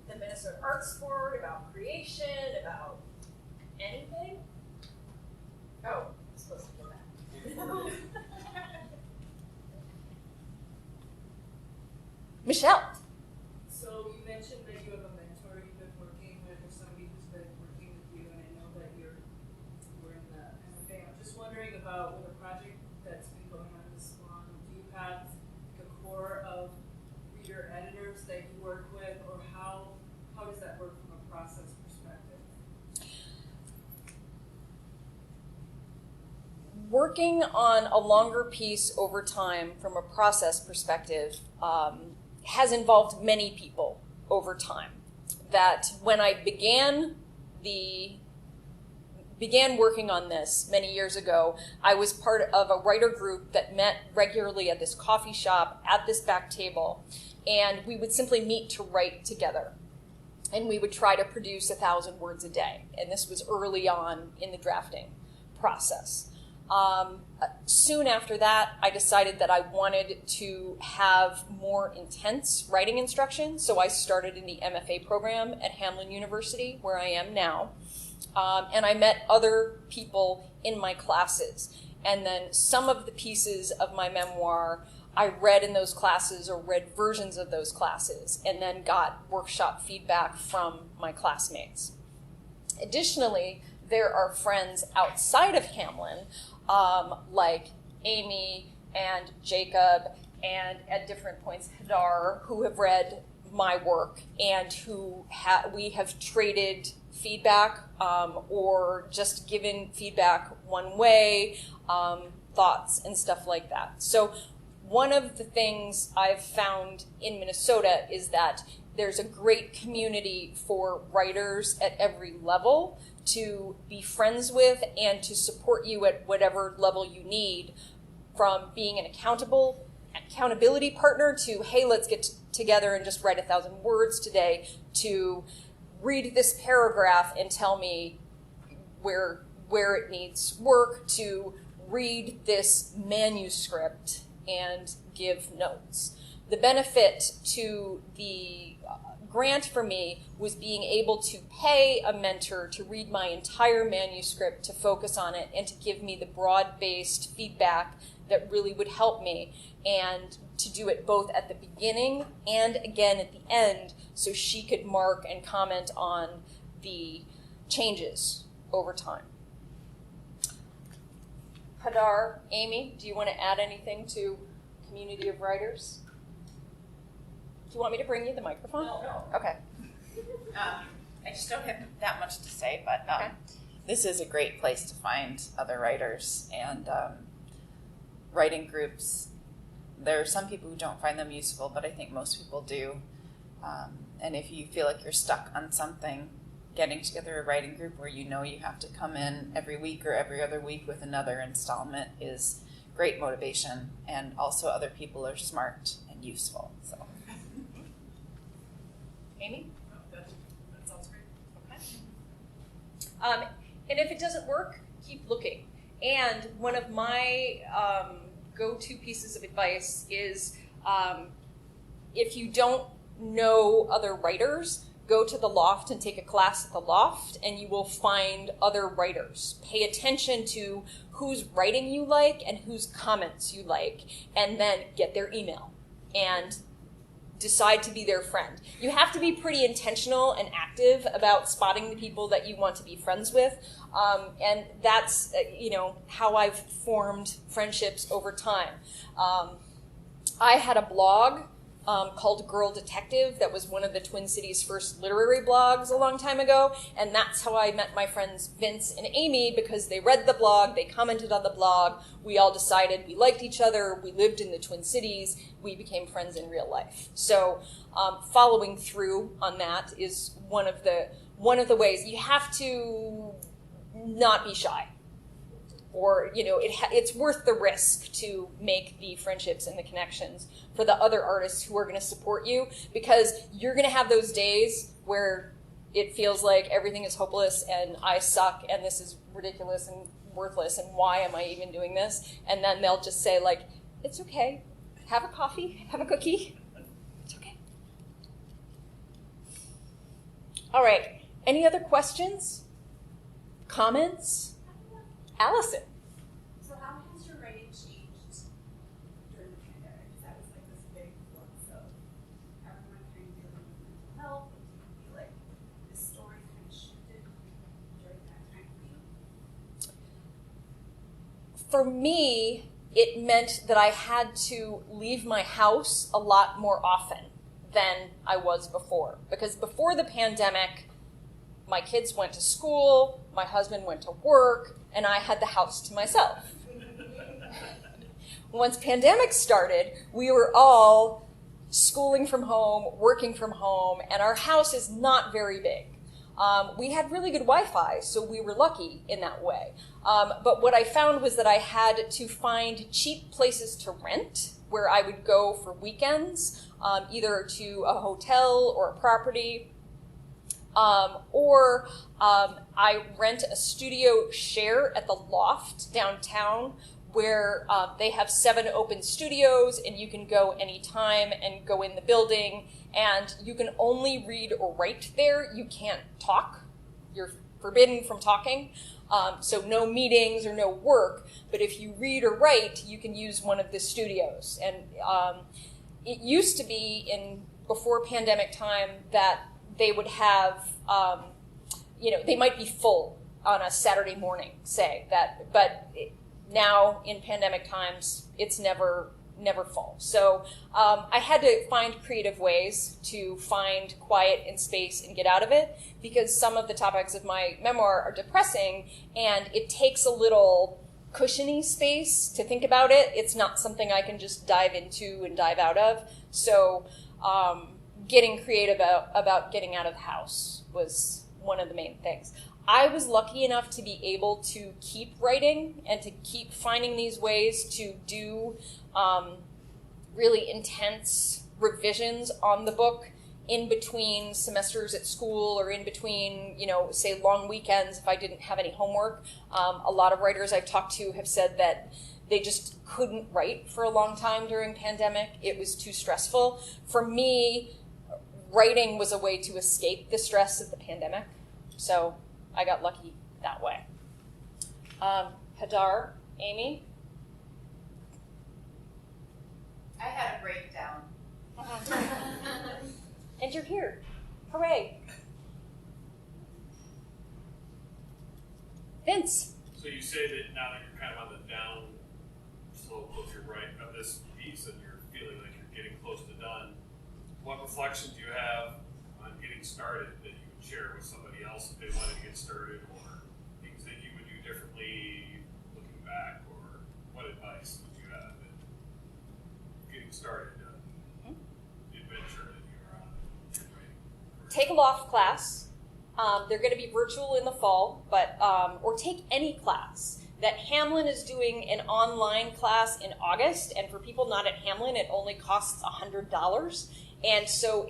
the Minnesota Arts Board, about creation, about anything? Oh, I'm supposed to do that. Michelle. So you mentioned that you have a mentor you've been working with, or somebody who's been working with you, and I know that we're in the MFA. I'm just wondering about with a project that's been going on this long, do you have a core of reader editors that you work with, or how does that work from a process perspective? Working on a longer piece over time from a process perspective has involved many people over time. That when I began working on this many years ago, I was part of a writer group that met regularly at this coffee shop at this back table, and we would simply meet to write together. And we would try to produce 1,000 words a day. And this was early on in the drafting process. Soon after that, I decided that I wanted to have more intense writing instruction. So I started in the MFA program at Hamline University, where I am now. And I met other people in my classes. And then some of the pieces of my memoir I read in those classes or read versions of those classes and then got workshop feedback from my classmates. Additionally, there are friends outside of Hamline, like Amy and Jacob and at different points Hadar, who have read my work and who we have traded feedback or just given feedback one way, thoughts and stuff like that. So one of the things I've found in Minnesota is that there's a great community for writers at every level to be friends with and to support you at whatever level you need, from being an accountability partner to, hey, let's get together and just write 1,000 words today, to read this paragraph and tell me where it needs work, to read this manuscript and give notes. The benefit to the grant for me was being able to pay a mentor to read my entire manuscript, to focus on it, and to give me the broad-based feedback that really would help me, and to do it both at the beginning and again at the end, so she could mark and comment on the changes over time. Hadar, Amy, do you want to add anything to Community of Writers? Do you want me to bring you the microphone? No. Okay. I just don't have that much to say, but Okay. This is a great place to find other writers, and writing groups. There are some people who don't find them useful, but I think most people do. And if you feel like you're stuck on something, getting together a writing group where you know you have to come in every week or every other week with another installment is great motivation, and also other people are smart and useful. So, Amy? That sounds great. Okay. And if it doesn't work, keep looking. And one of my go-to pieces of advice is if you don't know other writers, go to the Loft and take a class at the Loft, and you will find other writers. Pay attention to whose writing you like and whose comments you like, and then get their email and decide to be their friend. You have to be pretty intentional and active about spotting the people that you want to be friends with, and that's how I've formed friendships over time. I had a blog called Girl Detective that was one of the Twin Cities' first literary blogs a long time ago, and that's how I met my friends Vince and Amy, because they read the blog, they commented on the blog, we all decided we liked each other, we lived in the Twin Cities, we became friends in real life. So following through on that is one of the ways. You have to not be shy. Or, it's worth the risk to make the friendships and the connections for the other artists who are going to support you, because you're going to have those days where it feels like everything is hopeless and I suck and this is ridiculous and worthless and why am I even doing this? And then they'll just say, like, it's okay. Have a coffee, have a cookie. It's okay. All right. Any other questions? Comments? Allison. So how has your writing changed during the pandemic? Because that was like this big flux of everyone kind of dealing with mental health. And do you feel like this story kind of shifted during that time for you? For me, it meant that I had to leave my house a lot more often than I was before. Because before the pandemic, my kids went to school, my husband went to work, and I had the house to myself. Once pandemic started, we were all schooling from home, working from home, and our house is not very big. We had really good Wi-Fi, so we were lucky in that way. But what I found was that I had to find cheap places to rent, where I would go for weekends, either to a hotel or a property, or I rent a studio share at the Loft downtown, where they have 7 open studios, and you can go anytime and go in the building, and you can only read or write there. You can't talk. You're forbidden from talking. So no meetings or no work, but if you read or write, you can use one of the studios. And it used to be before pandemic time that they would have, they might be full on a Saturday morning, say that, but now in pandemic times, it's never full. So I had to find creative ways to find quiet and space and get out of it, because some of the topics of my memoir are depressing, and it takes a little cushiony space to think about it. It's not something I can just dive into and dive out of. So getting creative about getting out of the house was one of the main things. I was lucky enough to be able to keep writing and to keep finding these ways to do really intense revisions on the book in between semesters at school, or in between, say, long weekends if I didn't have any homework. A lot of writers I've talked to have said that they just couldn't write for a long time during pandemic. It was too stressful. For me, writing was a way to escape the stress of the pandemic. So I got lucky that way. Hadar, Amy? I had a breakdown. And you're here. Hooray. Vince? So you say that now that you're kind of on the down slope of your of this piece, and you're feeling like you're getting close to done, what reflections do you have on getting started that you would share with somebody else if they wanted to get started, or things that you would do differently looking back, or what advice would you have in getting started on the adventure that you're on in your writing career? Take a loft class. They're going to be virtual in the fall, but or take any class. That Hamlin is doing an online class in August, and for people not at Hamlin, it only costs $100. And so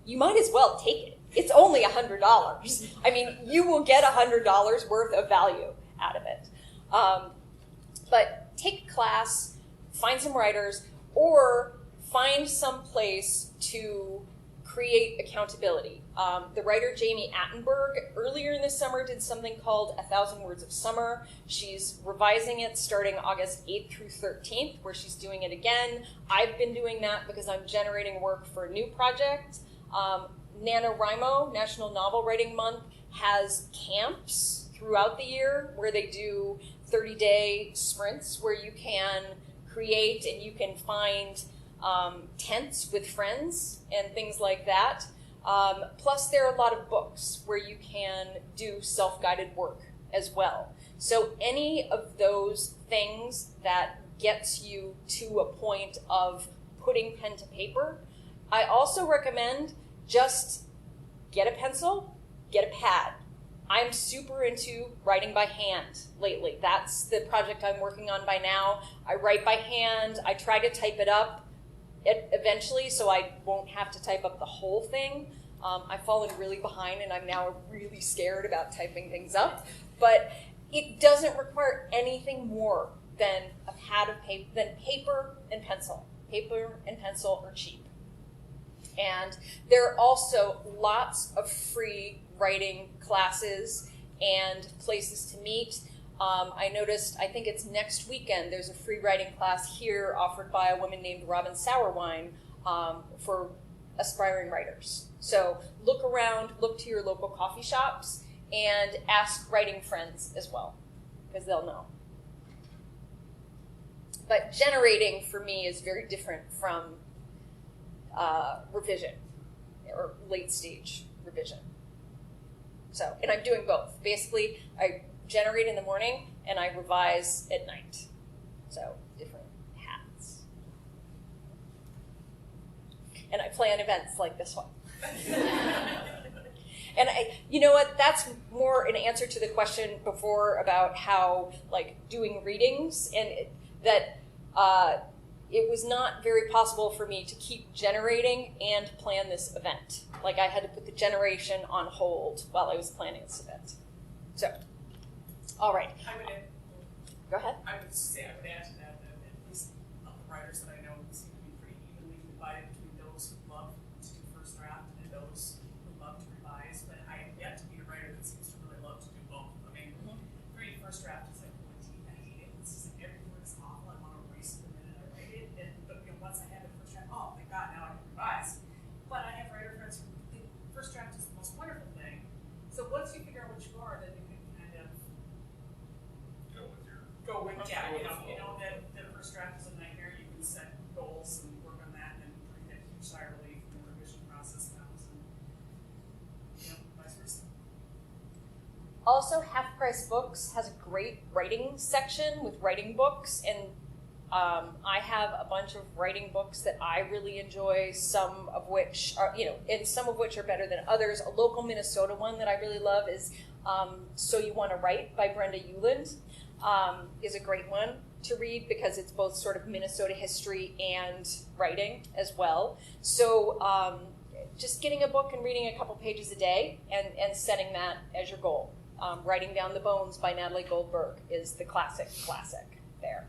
you might as well take it. It's only $100. I mean, you will get $100 worth of value out of it. But take a class, find some writers, or find some place to create accountability. The writer Jamie Attenberg earlier in the summer did something called 1,000 Words of Summer. She's revising it starting August 8th through 13th, where she's doing it again. I've been doing that because I'm generating work for a new project. NaNoWriMo, National Novel Writing Month, has camps throughout the year where they do 30-day sprints where you can create and you can find tents with friends and things like that. Plus, there are a lot of books where you can do self-guided work as well. So any of those things that gets you to a point of putting pen to paper, I also recommend just get a pencil, get a pad. I'm super into writing by hand lately. That's the project I'm working on by now. I write by hand. I try to type it up eventually so I won't have to type up the whole thing. I've fallen really behind and I'm now really scared about typing things up. But it doesn't require anything more than a pad of paper, than paper and pencil. Paper and pencil are cheap. And there are also lots of free writing classes and places to meet. I noticed, I think it's next weekend, there's a free writing class here offered by a woman named Robin Sauerwein for aspiring writers. So look around, look to your local coffee shops, and ask writing friends as well, because they'll know. But generating for me is very different from revision or late stage revision. So, and I'm doing both. Basically, I generate in the morning and I revise at night. So, different hats. And I plan events like this one. And you know what, that's more an answer to the question before about how, like, doing readings, and that it was not very possible for me to keep generating and plan this event. Like, I had to put the generation on hold while I was planning this event. So, all right. I would add, Go ahead. I would say, I would add to that at least of the writers that I know seem to be pretty evenly divided between those who love to do first draft and those who love to revise. But I have yet to meet a writer that seems to really love to do both. I mean, reading first draft is like pulling teeth. I hate it. It's just like every word is awful. I want to erase it the minute I write it. And but once I have it first draft, oh my god, now I can revise. But I have writer friends who think first draft is the most wonderful thing. So once you figure out what you are, then you can kind of go with yeah, you know that the first draft is a nightmare. You can set goals and work on that, and get a huge sigh of relief when the revision process comes, and vice versa. Also, Half Price Books has a great writing section with writing books, and I have a bunch of writing books that I really enjoy, some of which are, and some of which are better than others. A local Minnesota one that I really love is So You Want to Write by Brenda Euland. Is a great one to read because it's both sort of Minnesota history and writing as well. So just getting a book and reading a couple pages a day and setting that as your goal. Writing Down the Bones by Natalie Goldberg is the classic there.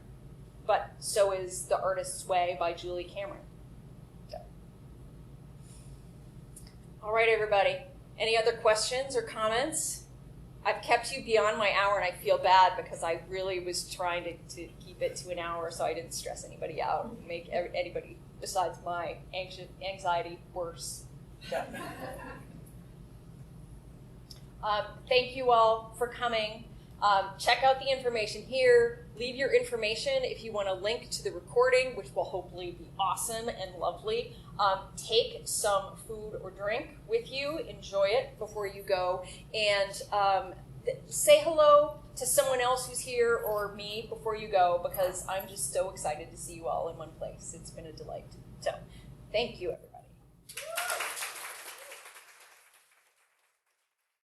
But so is The Artist's Way by Julie Cameron. So. All right, everybody. Any other questions or comments? I've kept you beyond my hour, and I feel bad because I really was trying to keep it to an hour so I didn't stress anybody out and make anybody besides my anxiety worse. So. Thank you all for coming. Check out the information here. Leave your information if you want a link to the recording, which will hopefully be awesome and lovely. Take some food or drink with you. Enjoy it before you go. And say hello to someone else who's here or me before you go, because I'm just so excited to see you all in one place. It's been a delight. So thank you, everyone.